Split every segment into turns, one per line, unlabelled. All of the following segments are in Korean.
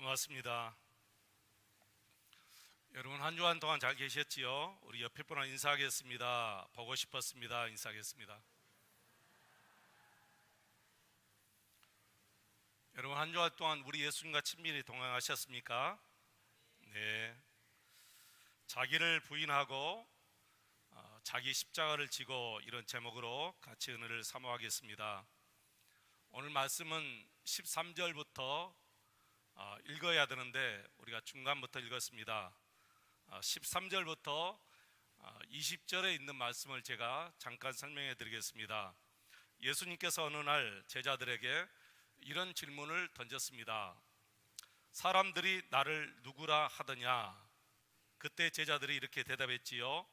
고맙습니다. 여러분 한 주간 동안 잘 계셨지요? 우리 옆에 분랑 인사하겠습니다. 보고 싶었습니다. 인사하겠습니다. 여러분 한 주간 동안 우리 예수님과 친밀히 동행하셨습니까? 네. 자기를 부인하고 자기 십자가를 지고 이런 제목으로 같이 은혜를 사모하겠습니다. 오늘 말씀은 13절부터 읽어야 되는데 우리가 중간부터 읽었습니다. 13절부터 20절에 있는 말씀을 제가 잠깐 설명해 드리겠습니다. 예수님께서 어느 날 제자들에게 이런 질문을 던졌습니다. 사람들이 나를 누구라 하더냐? 그때 제자들이 이렇게 대답했지요.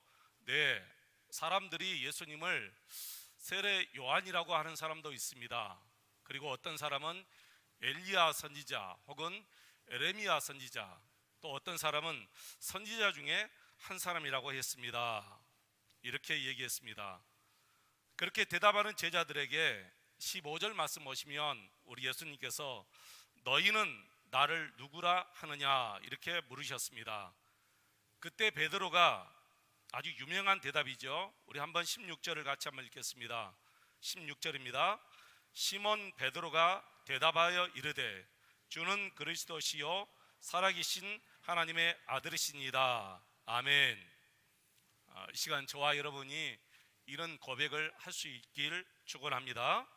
네, 사람들이 예수님을 세례 요한이라고 하는 사람도 있습니다. 그리고 어떤 사람은 엘리야 선지자 혹은 에레미야 선지자, 또 어떤 사람은 선지자 중에 한 사람이라고 했습니다. 이렇게 얘기했습니다. 그렇게 대답하는 제자들에게 15절 말씀 보시면 우리 예수님께서 너희는 나를 누구라 하느냐 이렇게 물으셨습니다. 그때 베드로가 아주 유명한 대답이죠. 우리 한번 16절을 같이 한번 읽겠습니다. 16절입니다. 시몬 베드로가 대답하여 이르되 주는 그리스도시요 살아계신 하나님의 아들이시니이다. 아멘. 이 시간 저와 여러분이 이런 고백을 할 수 있길 축원합니다.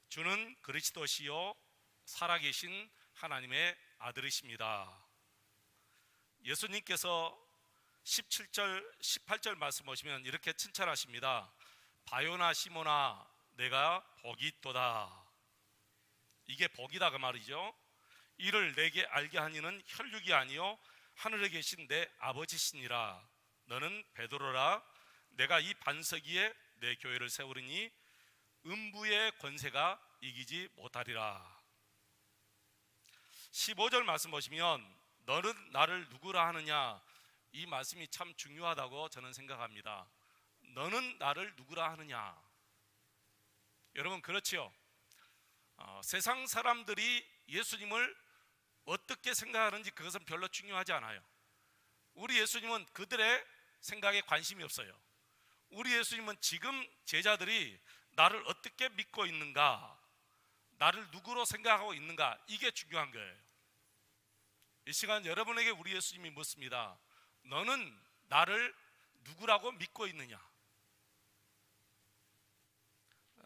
주는 그리스도시요 살아계신 하나님의 아들이십니다. 예수님께서 17절 18절 말씀 보시면 이렇게 칭찬하십니다. 바요나 시모나 내가 복이 있도다. 이게 복이다 그 말이죠. 이를 내게 알게 하니는 혈육이 아니요 하늘에 계신 내 아버지시니라. 너는 베드로라. 내가 이 반석 위에 내 교회를 세우리니 음부의 권세가 이기지 못하리라. 15절 말씀 보시면 너는 나를 누구라 하느냐, 이 말씀이 참 중요하다고 저는 생각합니다. 너는 나를 누구라 하느냐. 여러분 그렇지요? 세상 사람들이 예수님을 어떻게 생각하는지 그것은 별로 중요하지 않아요. 우리 예수님은 그들의 생각에 관심이 없어요. 우리 예수님은 지금 제자들이 나를 어떻게 믿고 있는가, 나를 누구로 생각하고 있는가, 이게 중요한 거예요. 이 시간 여러분에게 우리 예수님이 묻습니다. 너는 나를 누구라고 믿고 있느냐?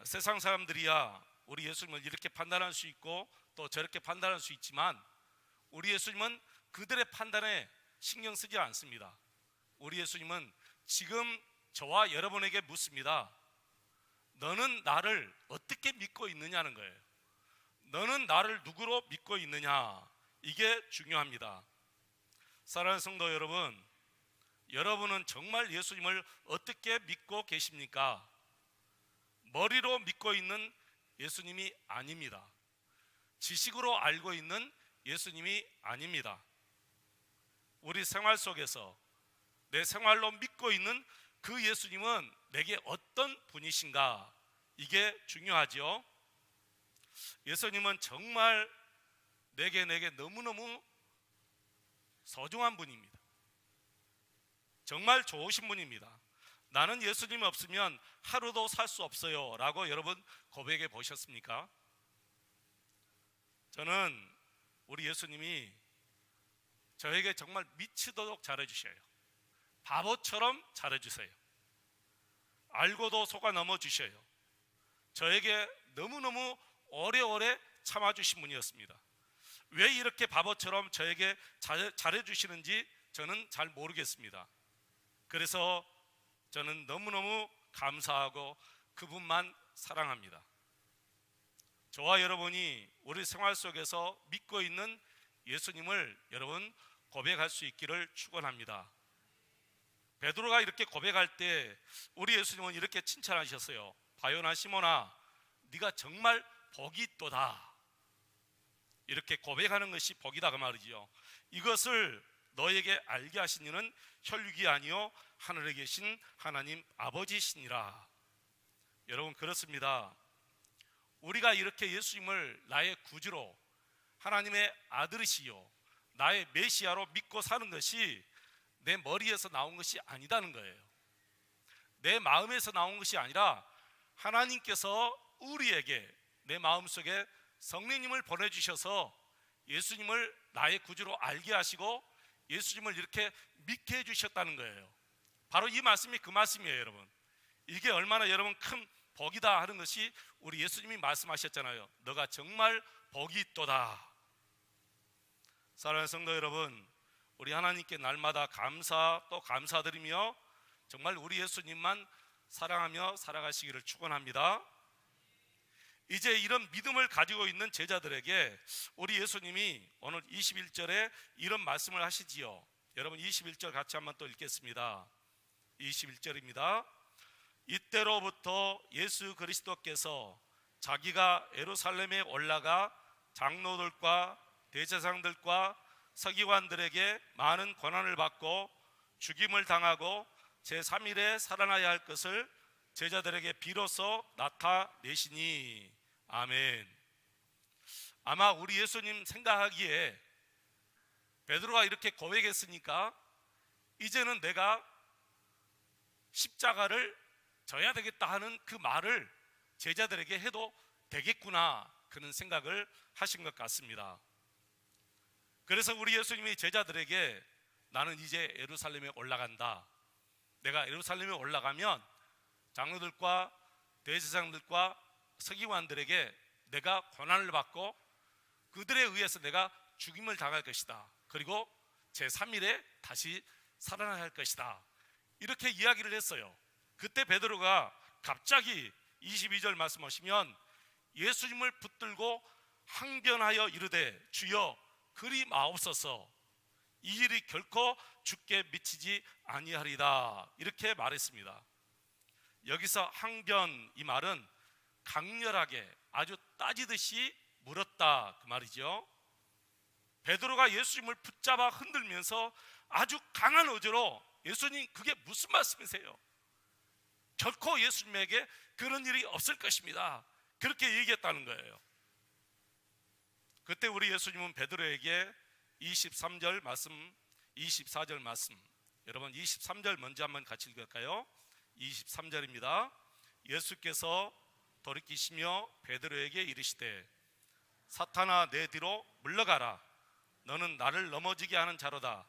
세상 사람들이야 우리 예수님을 이렇게 판단할 수 있고 또 저렇게 판단할 수 있지만 우리 예수님은 그들의 판단에 신경 쓰지 않습니다. 우리 예수님은 지금 저와 여러분에게 묻습니다. 너는 나를 어떻게 믿고 있느냐는 거예요. 너는 나를 누구로 믿고 있느냐, 이게 중요합니다. 사랑하는 성도 여러분, 여러분은 정말 예수님을 어떻게 믿고 계십니까? 머리로 믿고 있는 예수님이 아닙니다. 지식으로 알고 있는 예수님이 아닙니다. 우리 생활 속에서 내 생활로 믿고 있는 그 예수님은 내게 어떤 분이신가, 이게 중요하죠. 예수님은 정말 내게 너무너무 소중한 분입니다. 정말 좋으신 분입니다. 나는 예수님 없으면 하루도 살 수 없어요 라고 여러분 고백해 보셨습니까? 저는 우리 예수님이 저에게 정말 미치도록 잘해주셔요. 바보처럼 잘해주세요. 알고도 속아 넘어주셔요. 저에게 너무너무 오래오래 참아주신 분이었습니다. 왜 이렇게 바보처럼 저에게 잘해주시는지 저는 잘 모르겠습니다. 그래서 저는 너무너무 감사하고 그분만 사랑합니다. 저와 여러분이 우리 생활 속에서 믿고 있는 예수님을 여러분 고백할 수 있기를 축원합니다. 베드로가 이렇게 고백할 때 우리 예수님은 이렇게 칭찬하셨어요. 바요나 시몬아, 네가 정말 복이 있도다. 이렇게 고백하는 것이 복이다 그 말이지요. 이것을 너에게 알게 하신 이는 혈육이 아니요 하늘에 계신 하나님 아버지시니라. 여러분 그렇습니다. 우리가 이렇게 예수님을 나의 구주로 하나님의 아들이시요 나의 메시아로 믿고 사는 것이 내 머리에서 나온 것이 아니다는 거예요. 내 마음에서 나온 것이 아니라 하나님께서 우리에게 내 마음속에 성령님을 보내주셔서 예수님을 나의 구주로 알게 하시고 예수님을 이렇게 믿게 해주셨다는 거예요. 바로 이 말씀이 그 말씀이에요, 여러분. 이게 얼마나 여러분 큰 복이다 하는 것이 우리 예수님이 말씀하셨잖아요. 너가 정말 복이 있도다. 사랑하는 성도 여러분, 우리 하나님께 날마다 감사 또 감사드리며 정말 우리 예수님만 사랑하며 살아가시기를 축원합니다. 이제 이런 믿음을 가지고 있는 제자들에게 우리 예수님이 오늘 21절에 이런 말씀을 하시지요. 여러분 21절 같이 한번 또 읽겠습니다. 21절입니다. 이때로부터 예수 그리스도께서 자기가 예루살렘에 올라가 장로들과 대제사장들과 서기관들에게 많은 고난을 받고 죽임을 당하고 제3일에 살아나야 할 것을 제자들에게 비로소 나타내시니. 아멘. 아마 우리 예수님 생각하기에 베드로가 이렇게 고백했으니까 이제는 내가 십자가를 져야 되겠다 하는 그 말을 제자들에게 해도 되겠구나, 그런 생각을 하신 것 같습니다. 그래서 우리 예수님이 제자들에게 나는 이제 예루살렘에 올라간다. 내가 예루살렘에 올라가면 장로들과 대제사장들과 서기관들에게 내가 고난을 받고 그들에 의해서 내가 죽임을 당할 것이다. 그리고 제3일에 다시 살아나야 할 것이다. 이렇게 이야기를 했어요. 그때 베드로가 갑자기 22절 말씀하시면 예수님을 붙들고 항변하여 이르되 주여 그리 마옵소서, 이 일이 결코 주께 미치지 아니하리다, 이렇게 말했습니다. 여기서 항변, 이 말은 강렬하게 아주 따지듯이 물었다 그 말이죠. 베드로가 예수님을 붙잡아 흔들면서 아주 강한 어조로 예수님 그게 무슨 말씀이세요? 결코 예수님에게 그런 일이 없을 것입니다, 그렇게 얘기했다는 거예요. 그때 우리 예수님은 베드로에게 23절 말씀, 24절 말씀, 여러분 23절 먼저 한번 같이 읽을까요? 23절입니다. 예수께서 돌이키시며 베드로에게 이르시되 사탄아 내 뒤로 물러가라, 너는 나를 넘어지게 하는 자로다.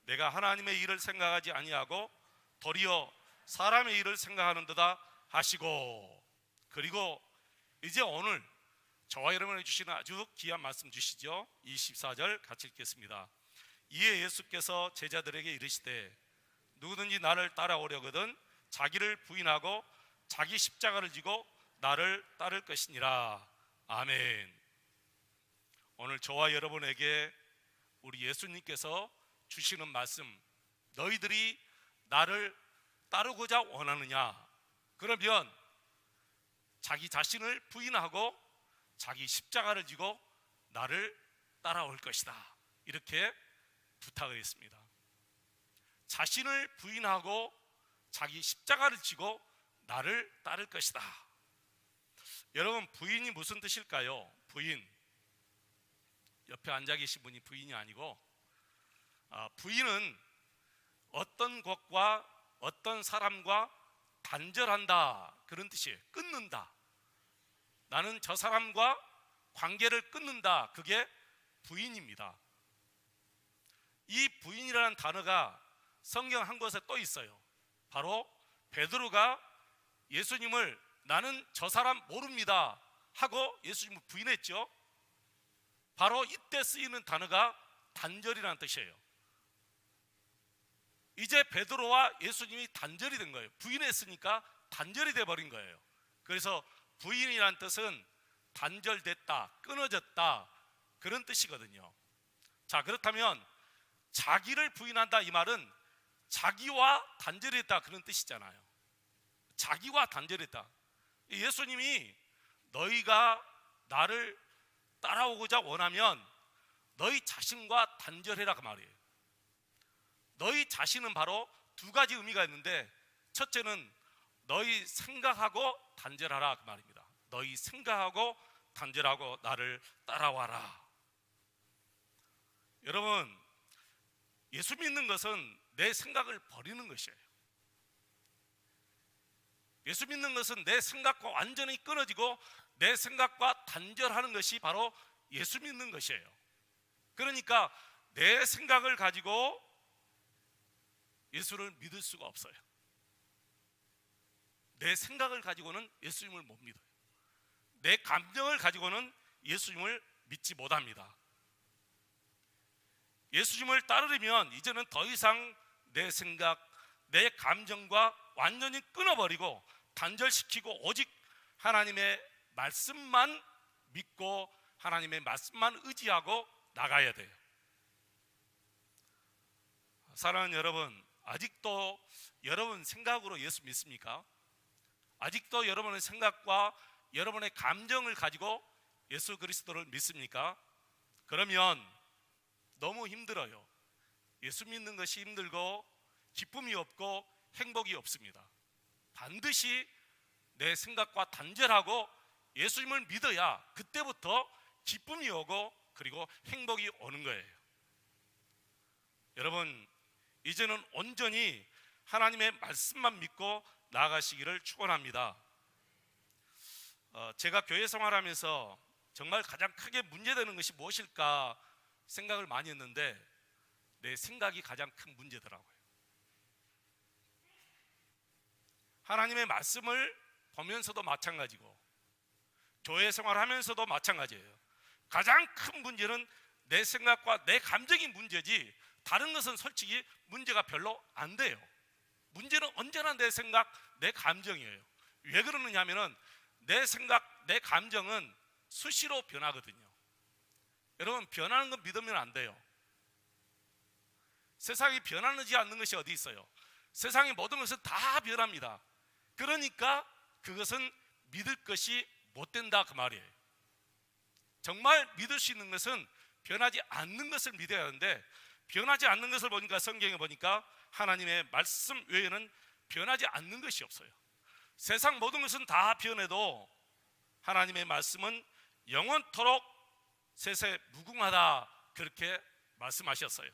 내가 하나님의 일을 생각하지 아니하고 도리어 사람의 일을 생각하는도다 하시고. 그리고 이제 오늘 저와 여러분에게 주시는 아주 귀한 말씀 주시죠. 24절 같이 읽겠습니다. 이에 예수께서 제자들에게 이르시되 누구든지 나를 따라오려거든 자기를 부인하고 자기 십자가를 지고 나를 따를 것이니라. 아멘. 오늘 저와 여러분에게 우리 예수님께서 주시는 말씀, 너희들이 나를 따르고자 원하느냐? 그러면 자기 자신을 부인하고 자기 십자가를 지고 나를 따라올 것이다, 이렇게 부탁을 했습니다. 자신을 부인하고 자기 십자가를 지고 나를 따를 것이다. 여러분 부인이 무슨 뜻일까요? 부인, 옆에 앉아 계신 분이 부인이 아니고 부인은 어떤 것과 어떤 사람과 단절한다, 그런 뜻이에요. 끊는다. 나는 저 사람과 관계를 끊는다, 그게 부인입니다. 이 부인이라는 단어가 성경 한 곳에 또 있어요. 바로 베드로가 예수님을 나는 저 사람 모릅니다 하고 예수님을 부인했죠. 바로 이때 쓰이는 단어가 단절이라는 뜻이에요. 이제 베드로와 예수님이 단절이 된 거예요. 부인했으니까 단절이 돼버린 거예요. 그래서 부인이라는 뜻은 단절됐다, 끊어졌다, 그런 뜻이거든요. 자, 그렇다면 자기를 부인한다, 이 말은 자기와 단절이 됐다, 그런 뜻이잖아요. 자기와 단절했다. 예수님이 너희가 나를 따라오고자 원하면 너희 자신과 단절해라, 그 말이에요. 너희 자신은 바로 두 가지 의미가 있는데, 첫째는 너희 생각하고 단절하라, 그 말입니다. 너희 생각하고 단절하고 나를 따라와라. 예수 믿는 것은 내 생각을 버리는 것이에요. 예수 믿는 것은 내 생각과 완전히 끊어지고 내 생각과 단절하는 것이 바로 예수 믿는 것이에요. 그러니까 내 생각을 가지고 예수를 믿을 수가 없어요. 내 생각을 가지고는 예수님을 못 믿어요. 내 감정을 가지고는 예수님을 믿지 못합니다. 예수님을 따르려면 이제는 더 이상 내 생각, 내 감정과 완전히 끊어버리고 단절시키고 오직 하나님의 말씀만 믿고 하나님의 말씀만 의지하고 나가야 돼요. 사랑하는 여러분, 아직도 여러분 생각으로 예수 믿습니까? 아직도 여러분의 생각과 여러분의 감정을 가지고 예수 그리스도를 믿습니까? 그러면 너무 힘들어요. 예수 믿는 것이 힘들고 기쁨이 없고 행복이 없습니다. 반드시 내 생각과 단절하고 예수님을 믿어야 그때부터 기쁨이 오고 그리고 행복이 오는 거예요. 여러분, 이제는 온전히 하나님의 말씀만 믿고 나아가시기를 축원합니다. 제가 교회 생활하면서 정말 가장 크게 문제되는 것이 무엇일까 생각을 많이 했는데 내 생각이 가장 큰 문제더라고요. 하나님의 말씀을 보면서도 마찬가지고 교회 생활하면서도 마찬가지예요. 가장 큰 문제는 내 생각과 내 감정이 문제지 다른 것은 솔직히 문제가 별로 안 돼요. 문제는 언제나 내 생각, 내 감정이에요. 왜 그러느냐 하면은 내 생각, 내 감정은 수시로 변하거든요. 여러분, 변하는 건 믿으면 안 돼요. 세상이 변하지 않는 것이 어디 있어요? 세상의 모든 것은 다 변합니다. 그러니까 그것은 믿을 것이 못 된다 그 말이에요. 정말 믿을 수 있는 것은 변하지 않는 것을 믿어야 하는데 변하지 않는 것을 보니까 성경에 보니까 하나님의 말씀 외에는 변하지 않는 것이 없어요. 세상 모든 것은 다 변해도 하나님의 말씀은 영원토록 세세 무궁하다 그렇게 말씀하셨어요.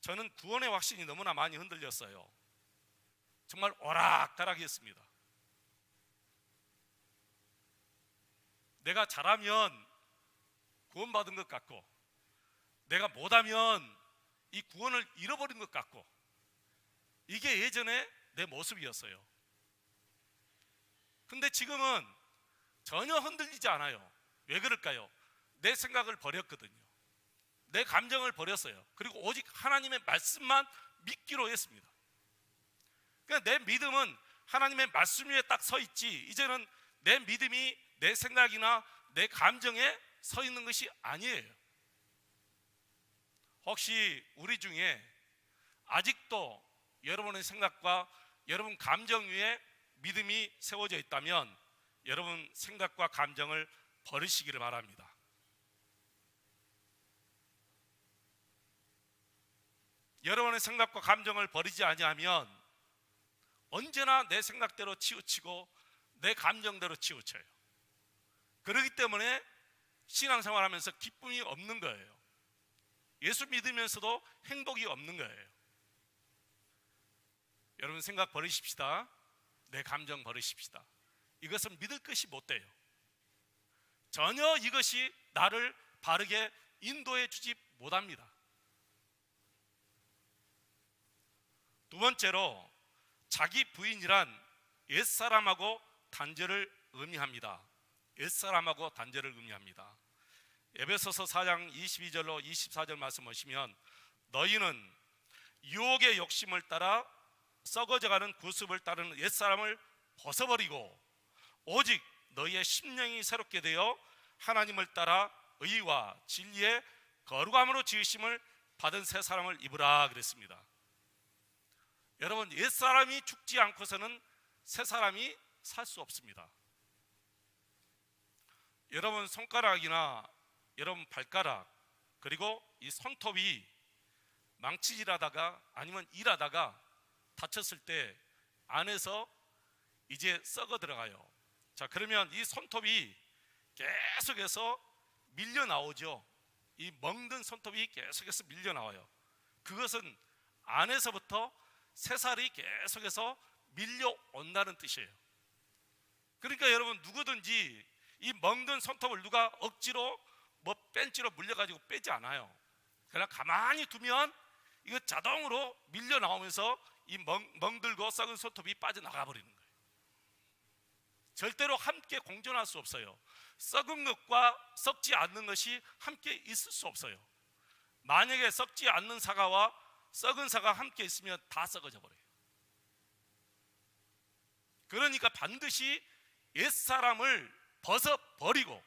저는 구원의 확신이 너무나 많이 흔들렸어요. 정말 오락가락했습니다. 내가 잘하면 구원받은 것 같고 내가 못하면 이 구원을 잃어버린 것 같고 이게 예전에 내 모습이었어요. 근데 지금은 전혀 흔들리지 않아요. 왜 그럴까요? 내 생각을 버렸거든요. 내 감정을 버렸어요. 그리고 오직 하나님의 말씀만 믿기로 했습니다. 그러니까 내 믿음은 하나님의 말씀 위에 딱 서 있지 이제는 내 믿음이 내 생각이나 내 감정에 서 있는 것이 아니에요. 혹시 우리 중에 아직도 여러분의 생각과 여러분 감정 위에 믿음이 세워져 있다면 여러분 생각과 감정을 버리시기를 바랍니다. 여러분의 생각과 감정을 버리지 아니하면 언제나 내 생각대로 치우치고 내 감정대로 치우쳐요. 그렇기 때문에 신앙생활하면서 기쁨이 없는 거예요. 예수 믿으면서도 행복이 없는 거예요. 여러분 생각 버리십시다. 내 감정 버리십시다. 이것은 믿을 것이 못 돼요. 전혀 이것이 나를 바르게 인도해 주지 못합니다. 두 번째로 자기 부인이란 옛사람하고 단절을 의미합니다. 옛사람하고 단절을 의미합니다. 에베소서 4장 22절로 24절 말씀 보시면 너희는 유혹의 욕심을 따라 썩어져가는 구습을 따르는 옛사람을 벗어버리고 오직 너희의 심령이 새롭게 되어 하나님을 따라 의와 진리의 거룩함으로 지으심을 받은 새 사람을 입으라 그랬습니다. 여러분 옛사람이 죽지 않고서는 새 사람이 살 수 없습니다. 여러분 손가락이나 여러분 발가락 그리고 이 손톱이 망치질하다가 아니면 일하다가 다쳤을 때 안에서 이제 썩어 들어가요. 자, 그러면 이 손톱이 계속해서 밀려 나오죠. 이 멍든 손톱이 계속해서 밀려 나와요. 그것은 안에서부터 새살이 계속해서 밀려온다는 뜻이에요. 그러니까 여러분, 누구든지 이 멍든 손톱을 누가 억지로 벤치로 물려가지고 빼지 않아요. 그냥 가만히 두면 이거 자동으로 밀려 나오면서 이 멍들고 썩은 손톱이 빠져나가 버리는 거예요. 절대로 함께 공존할 수 없어요. 썩은 것과 썩지 않는 것이 함께 있을 수 없어요. 만약에 썩지 않는 사과와 썩은 사과가 함께 있으면 다 썩어져 버려요. 그러니까 반드시 옛사람을 벗어버리고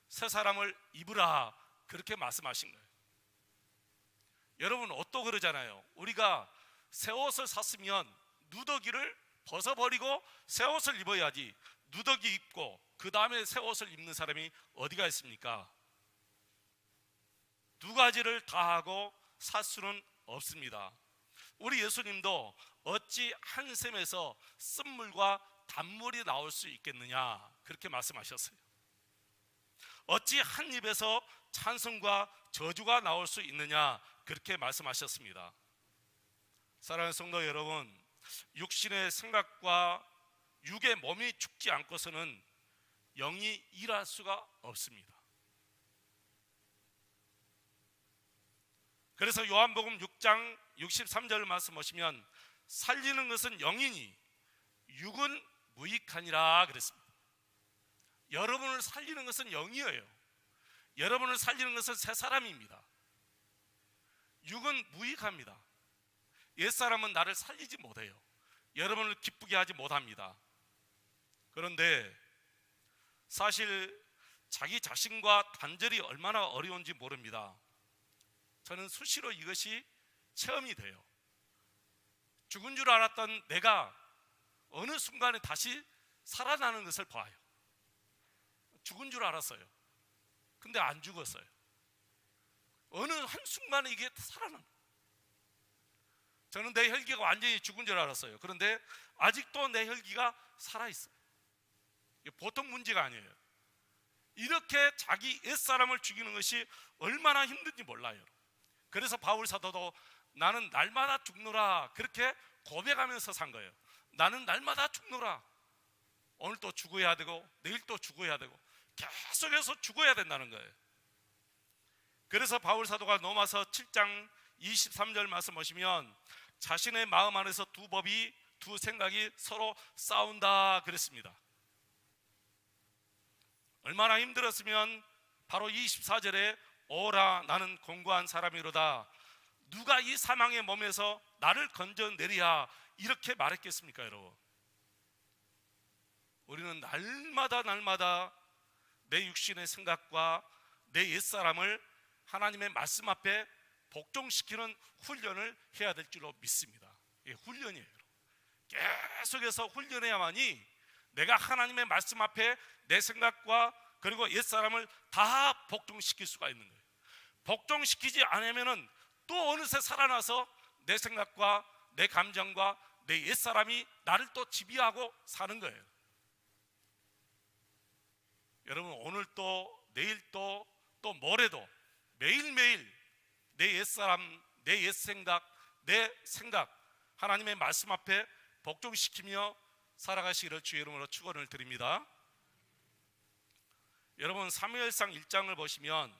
새사람을 입으라, 그렇게 말씀하신 거예요. 여러분, 옷도 그러잖아요. 우리가 새 옷을 샀으면 누더기를 벗어버리고 새 옷을 입어야지, 누더기 입고 그 다음에 새 옷을 입는 사람이 어디가 있습니까? 두 가지를 다 하고 살 수는 없습니다. 우리 예수님도 어찌 한 샘에서 쓴물과 단물이 나올 수 있겠느냐, 그렇게 말씀하셨어요. 어찌 한 입에서 찬송과 저주가 나올 수 있느냐, 그렇게 말씀하셨습니다. 사랑하는 성도 여러분, 육신의 생각과 육의 몸이 죽지 않고서는 영이 일할 수가 없습니다. 그래서 요한복음 6장 63절 말씀 보시면 살리는 것은 영이니 육은 무익하니라 그랬습니다. 여러분을 살리는 것은 영이에요. 여러분을 살리는 것은 새 사람입니다. 육은 무익합니다. 옛사람은 나를 살리지 못해요. 여러분을 기쁘게 하지 못합니다. 그런데 사실 자기 자신과 단절이 얼마나 어려운지 모릅니다. 저는 수시로 이것이 체험이 돼요. 죽은 줄 알았던 내가 어느 순간에 다시 살아나는 것을 봐요. 죽은 줄 알았어요. 근데 안 죽었어요. 어느 한순간에 이게 살아나는 거예요. 저는 내 혈기가 완전히 죽은 줄 알았어요. 그런데 아직도 내 혈기가 살아있어요. 이게 보통 문제가 아니에요. 이렇게 자기 옛사람을 죽이는 것이 얼마나 힘든지 몰라요. 그래서 바울 사도도 나는 날마다 죽노라, 그렇게 고백하면서 산 거예요. 나는 날마다 죽노라. 오늘 또 죽어야 되고 내일 또 죽어야 되고 계속해서 죽어야 된다는 거예요. 그래서 바울 사도가 로마서 7장 23절 말씀 보시면 자신의 마음 안에서 두 법이, 두 생각이 서로 싸운다 그랬습니다. 얼마나 힘들었으면 바로 24절에 오라 나는 공고한 사람이로다, 누가 이 사망의 몸에서 나를 건져내리야, 이렇게 말했겠습니까? 여러분, 우리는 날마다 내 육신의 생각과 내 옛사람을 하나님의 말씀 앞에 복종시키는 훈련을 해야 될 줄로 믿습니다. 이게 훈련이에요. 계속해서 훈련해야만이 내가 하나님의 말씀 앞에 내 생각과 그리고 옛사람을 다 복종시킬 수가 있는 거예요. 복종시키지 않으면 또 어느새 살아나서 내 생각과 내 감정과 내 옛사람이 나를 또 지배하고 사는 거예요. 여러분, 오늘 또 내일 또 모레도 매일매일 내 옛사람, 내 옛생각, 내 생각 하나님의 말씀 앞에 복종시키며 살아가시기를 주의 이름으로 축원을 드립니다. 여러분, 사무엘상 1장을 보시면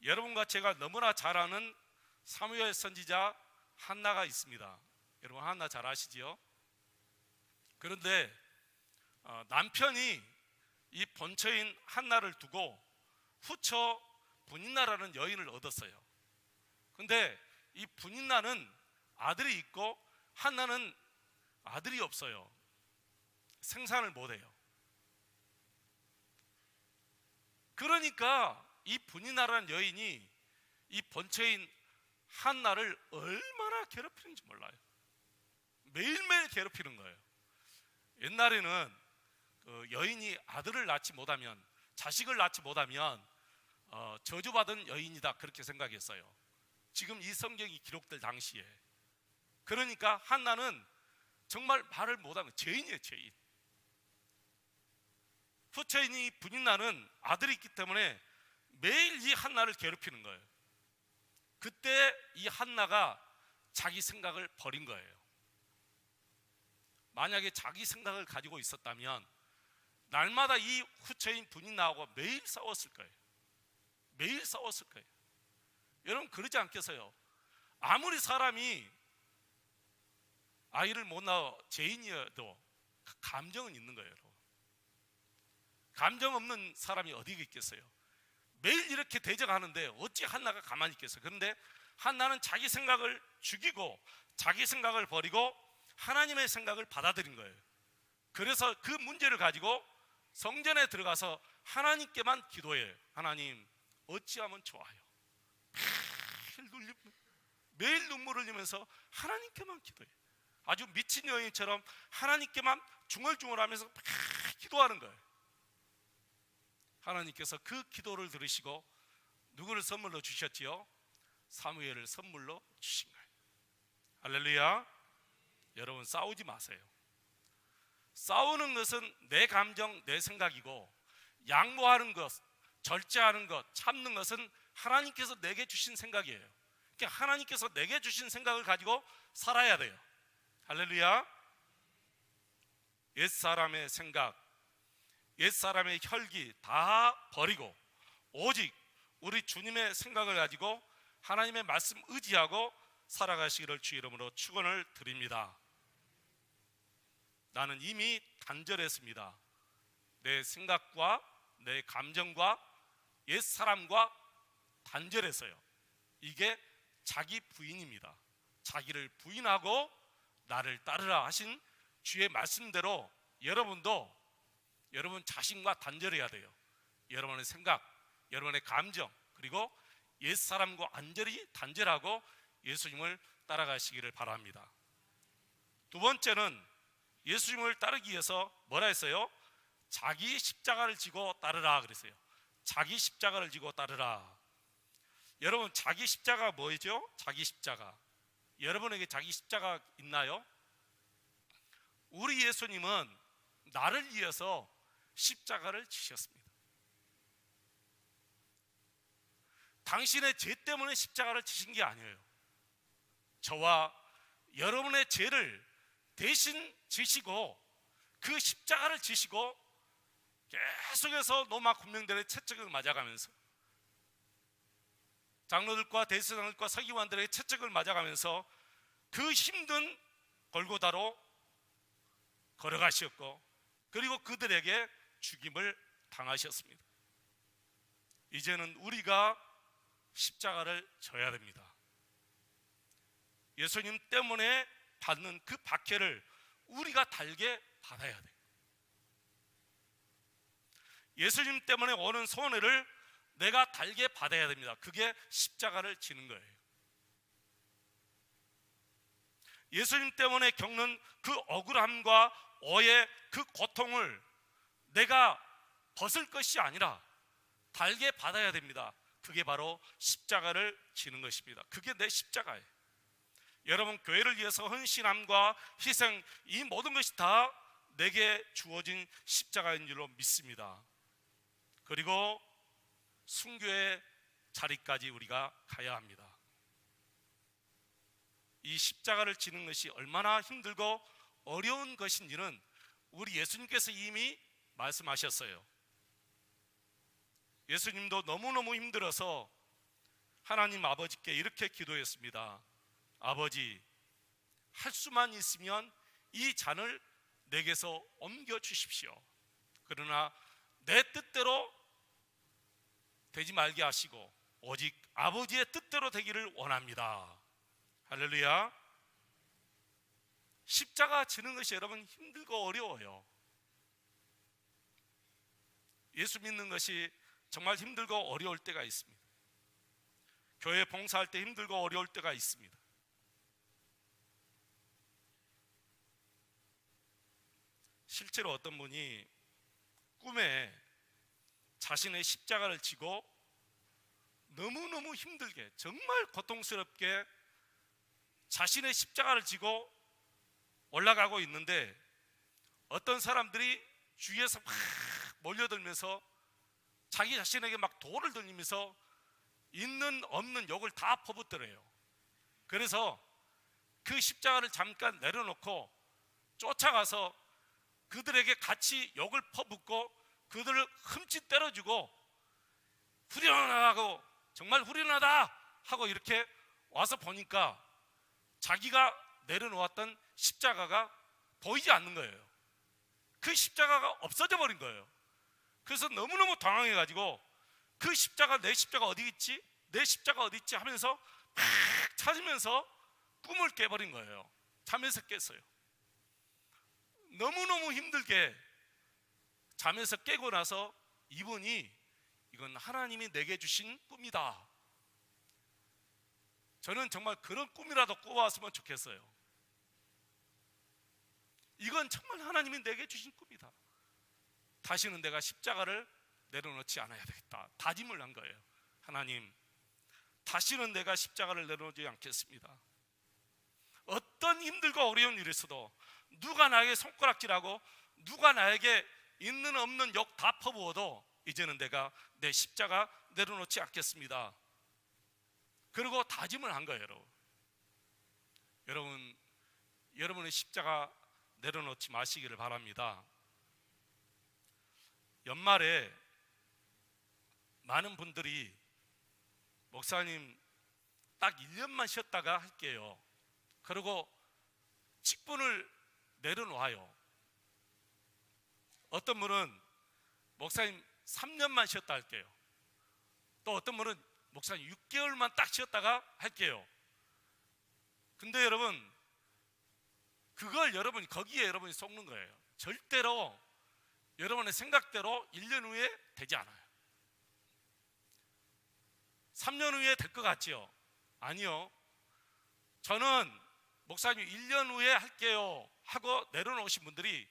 여러분과 제가 너무나 잘 아는 사무엘 선지자 한나가 있습니다. 여러분, 한나 잘 아시지요? 그런데 남편이 이 본처인 한나를 두고 후처 분인나라는 여인을 얻었어요. 근데 이 분인나는 아들이 있고 한나는 아들이 없어요. 생산을 못해요. 그러니까 이 분인나라는 여인이 이 본처인 한나를 얼마나 괴롭히는지 몰라요. 매일매일 괴롭히는 거예요. 옛날에는 여인이 아들을 낳지 못하면, 자식을 낳지 못하면 저주받은 여인이다, 그렇게 생각했어요. 지금 이 성경이 기록될 당시에. 그러니까 한나는 정말 말을 못하는 죄인이에요, 죄인. 후처인이 분인나는 아들이 있기 때문에 매일 이 한나를 괴롭히는 거예요. 그때 이 한나가 자기 생각을 버린 거예요. 만약에 자기 생각을 가지고 있었다면 날마다 이 후처인 부인나하고 매일 싸웠을 거예요. 매일 싸웠을 거예요. 여러분 그러지 않겠어요? 아무리 사람이 아이를 못 낳아 죄인이어도 감정은 있는 거예요. 여러분. 감정 없는 사람이 어디 있겠어요? 매일 이렇게 대적하는데 어찌 한나가 가만히 있겠어요? 그런데 한나는 자기 생각을 죽이고 자기 생각을 버리고 하나님의 생각을 받아들인 거예요. 그래서 그 문제를 가지고 성전에 들어가서 하나님께만 기도해요. 하나님 어찌하면 좋아요. 매일 눈물을 흘리면서 하나님께만 기도해요. 아주 미친 여인처럼 하나님께만 중얼중얼하면서 기도하는 거예요. 하나님께서 그 기도를 들으시고 누구를 선물로 주셨지요? 사무엘을 선물로 주신 거예요. 할렐루야. 여러분 싸우지 마세요. 싸우는 것은 내 감정, 내 생각이고 양보하는 것, 절제하는 것, 참는 것은 하나님께서 내게 주신 생각이에요. 그러니까 하나님께서 내게 주신 생각을 가지고 살아야 돼요. 할렐루야. 옛사람의 생각, 옛사람의 혈기 다 버리고 오직 우리 주님의 생각을 가지고 하나님의 말씀 의지하고 살아가시기를 주 이름으로 축원을 드립니다. 나는 이미 단절했습니다. 내 생각과 내 감정과 옛사람과 단절했어요. 이게 자기 부인입니다. 자기를 부인하고 나를 따르라 하신 주의 말씀대로 여러분도 여러분 자신과 단절해야 돼요. 여러분의 생각, 여러분의 감정, 그리고 옛사람과 완전히 단절하고 예수님을 따라가시기를 바랍니다. 두 번째는 예수님을 따르기 위해서 뭐라 했어요? 자기 십자가를 지고 따르라 그랬어요. 자기 십자가를 지고 따르라. 여러분 자기 십자가 뭐죠? 자기 십자가. 여러분에게 자기 십자가 있나요? 우리 예수님은 나를 위해서 십자가를 지셨습니다. 당신의 죄 때문에 십자가를 지신 게 아니에요. 저와 여러분의 죄를 대신 지시고 그 십자가를 지시고 계속해서 로마 군병들의 채찍을 맞아가면서 장로들과 대제사장들과 서기관들의 채찍을 맞아가면서 그 힘든 골고다로 걸어가셨고 그리고 그들에게 죽임을 당하셨습니다. 이제는 우리가 십자가를 져야 됩니다. 예수님 때문에 받는 그 박해를 우리가 달게 받아야 돼요. 예수님 때문에 오는 손해를 내가 달게 받아야 됩니다. 그게 십자가를 지는 거예요. 예수님 때문에 겪는 그 억울함과 오해, 그 고통을 내가 벗을 것이 아니라 달게 받아야 됩니다. 그게 바로 십자가를 지는 것입니다. 그게 내 십자가예요. 여러분 교회를 위해서 헌신함과 희생, 이 모든 것이 다 내게 주어진 십자가인 줄로 믿습니다. 그리고 순교의 자리까지 우리가 가야 합니다. 이 십자가를 지는 것이 얼마나 힘들고 어려운 것인지는 우리 예수님께서 이미 말씀하셨어요. 예수님도 너무너무 힘들어서 하나님 아버지께 이렇게 기도했습니다. 아버지, 할 수만 있으면 이 잔을 내게서 옮겨 주십시오. 그러나 내 뜻대로 되지 말게 하시고 오직 아버지의 뜻대로 되기를 원합니다. 할렐루야. 십자가 지는 것이 여러분 힘들고 어려워요. 예수 믿는 것이 정말 힘들고 어려울 때가 있습니다. 교회 봉사할 때 힘들고 어려울 때가 있습니다. 실제로 어떤 분이 꿈에 자신의 십자가를 지고 너무너무 힘들게 정말 고통스럽게 자신의 십자가를 지고 올라가고 있는데 어떤 사람들이 주위에서 막 몰려들면서 자기 자신에게 막 돌을 던지면서 있는 없는 욕을 다 퍼붓더래요. 그래서 그 십자가를 잠깐 내려놓고 쫓아가서 그들에게 같이 욕을 퍼붓고 그들을 흠칫 때려주고 후련하고 정말 후련하다 하고 이렇게 와서 보니까 자기가 내려놓았던 십자가가 보이지 않는 거예요. 그 십자가가 없어져 버린 거예요. 그래서 너무너무 당황해가지고 그 십자가, 내 십자가 어디 있지? 내 십자가 어디 있지? 하면서 막 찾으면서 꿈을 깨버린 거예요. 잠에서 깼어요. 너무너무 힘들게 잠에서 깨고 나서 이분이 이건 하나님이 내게 주신 꿈이다. 저는 정말 그런 꿈이라도 꿔왔으면 좋겠어요. 이건 정말 하나님이 내게 주신 꿈이다. 다시는 내가 십자가를 내려놓지 않아야 되겠다. 다짐을 한 거예요. 하나님, 다시는 내가 십자가를 내려놓지 않겠습니다. 어떤 힘들고 어려운 일에서도 누가 나에게 손가락질하고 누가 나에게 있는 없는 욕 다 퍼부어도 이제는 내가 내 십자가 내려놓지 않겠습니다. 그리고 다짐을 한 거예요. 여러분, 여러분의 십자가 내려놓지 마시기를 바랍니다. 연말에 많은 분들이 목사님 딱 1년만 쉬었다가 할게요. 그리고 직분을 내려놓아요. 어떤 분은 목사님 3년만 쉬었다 할게요. 또 어떤 분은 목사님 6개월만 딱 쉬었다가 할게요. 근데 여러분, 그걸 여러분이 거기에 여러분이 속는 거예요. 절대로 여러분의 생각대로 1년 후에 되지 않아요. 3년 후에 될 것 같지요? 아니요. 저는 목사님 1년 후에 할게요 하고 내려놓으신 분들이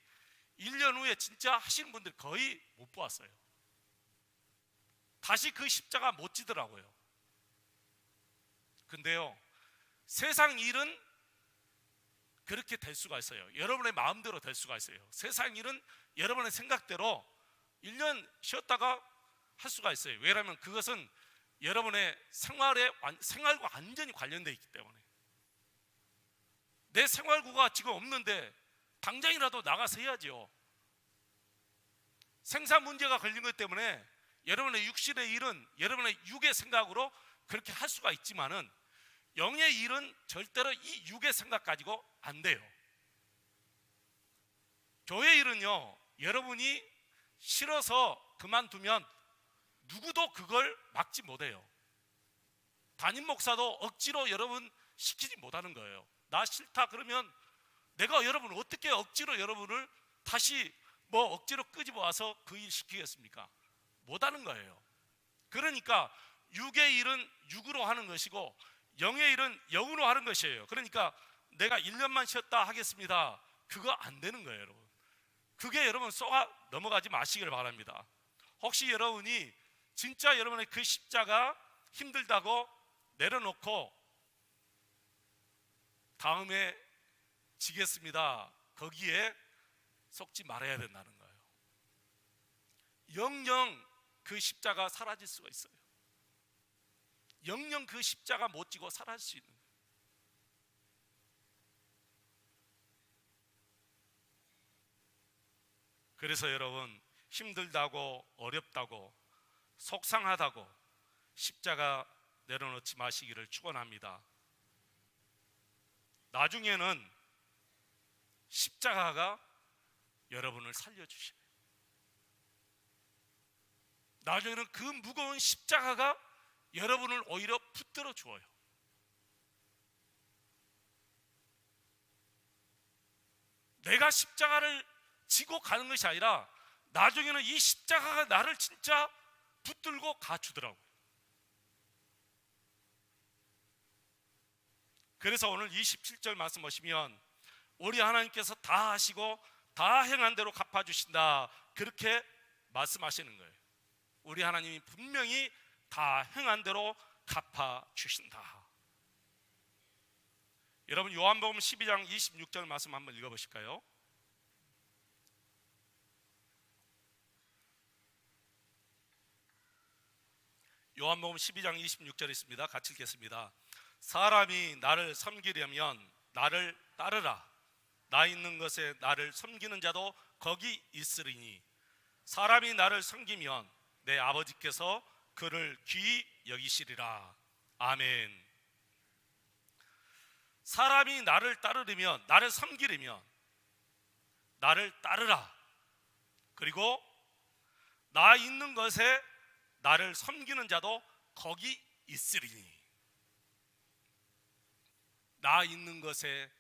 1년 후에 진짜 하시는 분들이 거의 못 보았어요. 다시 그 십자가 못 지더라고요. 근데요, 세상 일은 그렇게 될 수가 있어요. 여러분의 마음대로 될 수가 있어요. 세상 일은 여러분의 생각대로 1년 쉬었다가 할 수가 있어요. 왜냐하면 그것은 여러분의 생활과 완전히 관련되어 있기 때문에. 내 생활구가 지금 없는데 당장이라도 나가서 해야죠. 생산 문제가 걸린 것 때문에 여러분의 육신의 일은 여러분의 육의 생각으로 그렇게 할 수가 있지만은 영의 일은 절대로 이 육의 생각 가지고 안 돼요. 교회 일은요, 여러분이 싫어서 그만두면 누구도 그걸 막지 못해요. 담임 목사도 억지로 여러분 시키지 못하는 거예요. 나 싫다 그러면 내가 여러분을 어떻게 억지로 여러분을 다시 억지로 끄집어 와서 그 일 시키겠습니까? 못하는 거예요. 그러니까 육의 일은 육으로 하는 것이고 영의 일은 영으로 하는 것이에요. 그러니까 내가 1년만 쉬었다 하겠습니다. 그거 안 되는 거예요, 여러분. 그게 여러분 쏘아 넘어가지 마시길 바랍니다. 혹시 여러분이 진짜 여러분의 그 십자가 힘들다고 내려놓고 다음에 지겠습니다, 거기에 속지 말아야 된다는 거예요. 영영 그 십자가 사라질 수가 있어요. 영영 그 십자가 못 지고 사라질 수 있는 거예요. 그래서 여러분, 힘들다고 어렵다고 속상하다고 십자가 내려놓지 마시기를 축원합니다. 나중에는 십자가가 여러분을 살려주셔요. 나중에는 그 무거운 십자가가 여러분을 오히려 붙들어 주어요. 내가 십자가를 지고 가는 것이 아니라 나중에는 이 십자가가 나를 진짜 붙들고 가주더라고요. 그래서 오늘 27절 말씀 보시면 우리 하나님께서 다 하시고 다 행한 대로 갚아주신다, 그렇게 말씀하시는 거예요. 우리 하나님이 분명히 다 행한 대로 갚아주신다. 여러분, 요한복음 12장 26절 말씀 한번 읽어보실까요? 요한복음 12장 26절 있습니다. 같이 읽겠습니다. 사람이 나를 섬기려면 나를 따르라. 나 있는 것에 나를 섬기는 자도 거기 있으리니 사람이 나를 섬기면 내 아버지께서 그를 귀히 여기시리라. 아멘. 사람이 나를 따르려면, 나를 섬기려면 나를 따르라. 그리고 나 있는 것에 나를 섬기는 자도 거기 있으리니. 나 있는 것에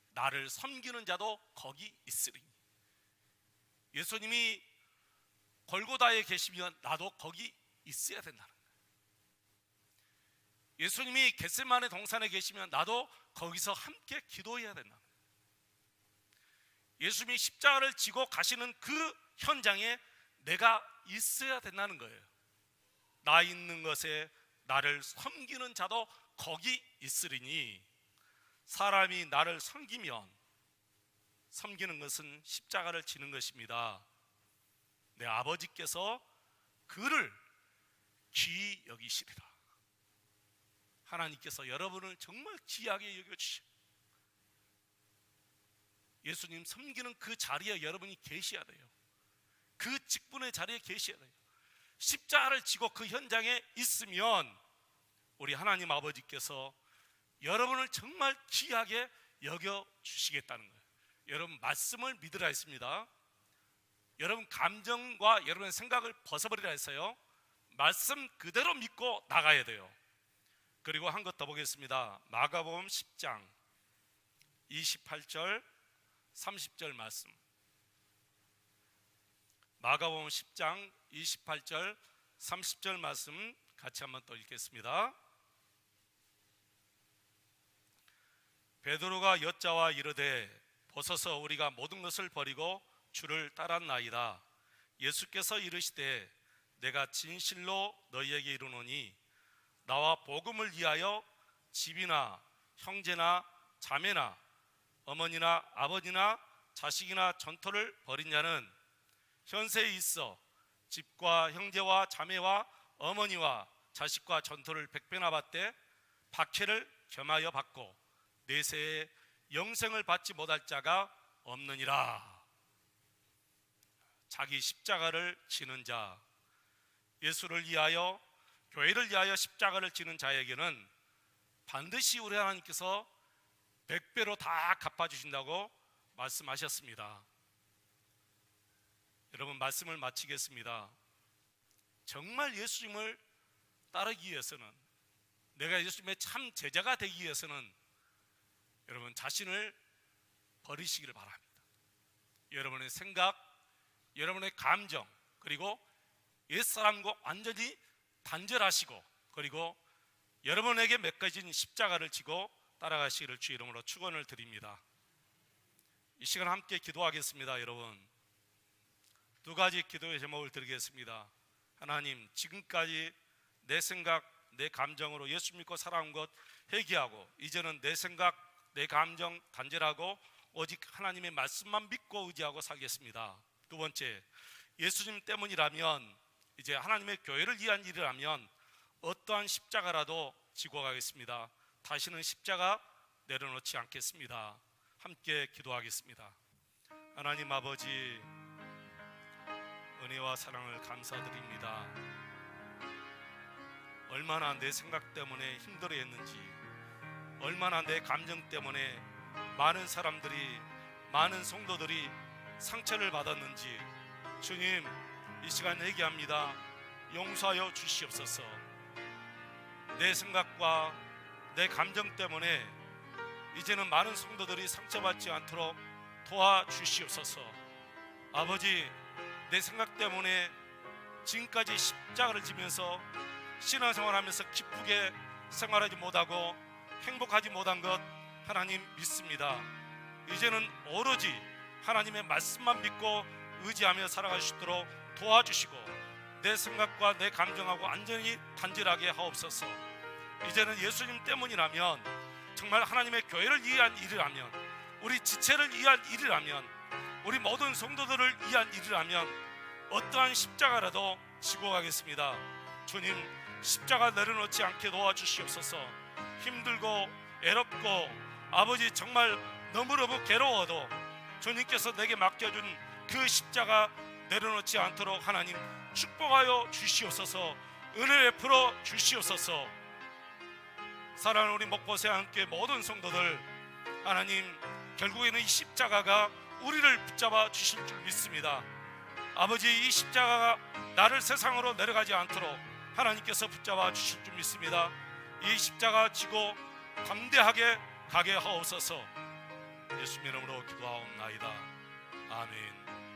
나를 섬기는 자도 거기 있으리니. 예수님이 골고다에 계시면 나도 거기 있어야 된다는 거예요. 예수님이 겟세마네 동산에 계시면 나도 거기서 함께 기도해야 된다는 거예요. 예수님이 십자가를 지고 가시는 그 현장에 내가 있어야 된다는 거예요. 나 있는 것에 나를 섬기는 자도 거기 있으리니 사람이 나를 섬기면, 섬기는 것은 십자가를 지는 것입니다. 내 아버지께서 그를 귀히 여기시리라. 하나님께서 여러분을 정말 귀하게 여겨주시오. 예수님 섬기는 그 자리에 여러분이 계셔야 돼요. 그 직분의 자리에 계셔야 돼요. 십자가를 지고 그 현장에 있으면 우리 하나님 아버지께서 여러분을 정말 귀하게 여겨주시겠다는 거예요. 여러분 말씀을 믿으라 했습니다. 여러분 감정과 여러분의 생각을 벗어버리라 했어요. 말씀 그대로 믿고 나가야 돼요. 그리고 한 것 더 보겠습니다. 마가복음 10장 28절 30절 말씀. 마가복음 10장 28절 30절 말씀 같이 한번 또 읽겠습니다. 베드로가 여짜와 이르되 벗어서 우리가 모든 것을 버리고 주를 따랐나이다. 예수께서 이르시되 내가 진실로 너희에게 이르노니 나와 복음을 위하여 집이나 형제나 자매나 어머니나 아버지나 자식이나 전토를 벌인 자는 현세에 있어 집과 형제와 자매와 어머니와 자식과 전토를 100배나 받되 박해를 겸하여 받고 내세에 영생을 받지 못할 자가 없느니라. 자기 십자가를 지는 자, 예수를 위하여, 교회를 위하여 십자가를 지는 자에게는 반드시 우리 하나님께서 100배로 다 갚아주신다고 말씀하셨습니다. 여러분 말씀을 마치겠습니다. 정말 예수님을 따르기 위해서는, 내가 예수님의 참 제자가 되기 위해서는 여러분 자신을 버리시기를 바랍니다. 여러분의 생각, 여러분의 감정, 그리고 옛사람과 완전히 단절하시고, 그리고 여러분에게 맺어진 십자가를 지고 따라가시기를 주 이름으로 축원을 드립니다. 이 시간 함께 기도하겠습니다. 여러분 두 가지 기도의 제목을 드리겠습니다. 하나님, 지금까지 내 생각, 내 감정으로 예수 믿고 살아온 것 회개하고 이제는 내 생각, 내 감정 단절하고 오직 하나님의 말씀만 믿고 의지하고 살겠습니다. 두 번째, 예수님 때문이라면, 이제 하나님의 교회를 위한 일이라면 어떠한 십자가라도 지고 가겠습니다. 다시는 십자가 내려놓지 않겠습니다. 함께 기도하겠습니다. 하나님 아버지, 은혜와 사랑을 감사드립니다. 얼마나 내 생각 때문에 힘들어했는지, 얼마나 내 감정 때문에 많은 사람들이, 많은 성도들이 상처를 받았는지 주님, 이 시간 회개합니다. 용서하여 주시옵소서. 내 생각과 내 감정 때문에 이제는 많은 성도들이 상처받지 않도록 도와주시옵소서. 아버지, 내 생각 때문에 지금까지 십자가를 지면서 신앙생활하면서 기쁘게 생활하지 못하고 행복하지 못한 것 하나님 믿습니다. 이제는 오로지 하나님의 말씀만 믿고 의지하며 살아갈 수 있도록 도와주시고 내 생각과 내 감정하고 완전히 단절하게 하옵소서. 이제는 예수님 때문이라면, 정말 하나님의 교회를 위한 일이라면, 우리 지체를 위한 일이라면, 우리 모든 성도들을 위한 일이라면 어떠한 십자가라도 지고 가겠습니다. 주님, 십자가 내려놓지 않게 도와주시옵소서. 힘들고 애롭고 아버지 정말 너무너무 괴로워도 주님께서 내게 맡겨준 그 십자가 내려놓지 않도록 하나님 축복하여 주시옵소서. 은혜 베풀어 주시옵소서. 사랑하는 우리 목포새 함께 모든 성도들, 하나님 결국에는 이 십자가가 우리를 붙잡아 주실 줄 믿습니다. 아버지, 이 십자가가 나를 세상으로 내려가지 않도록 하나님께서 붙잡아 주실 줄 믿습니다. 이 십자가 지고 담대하게 가게 하옵소서. 예수님 이름으로 기도하옵나이다. 아멘.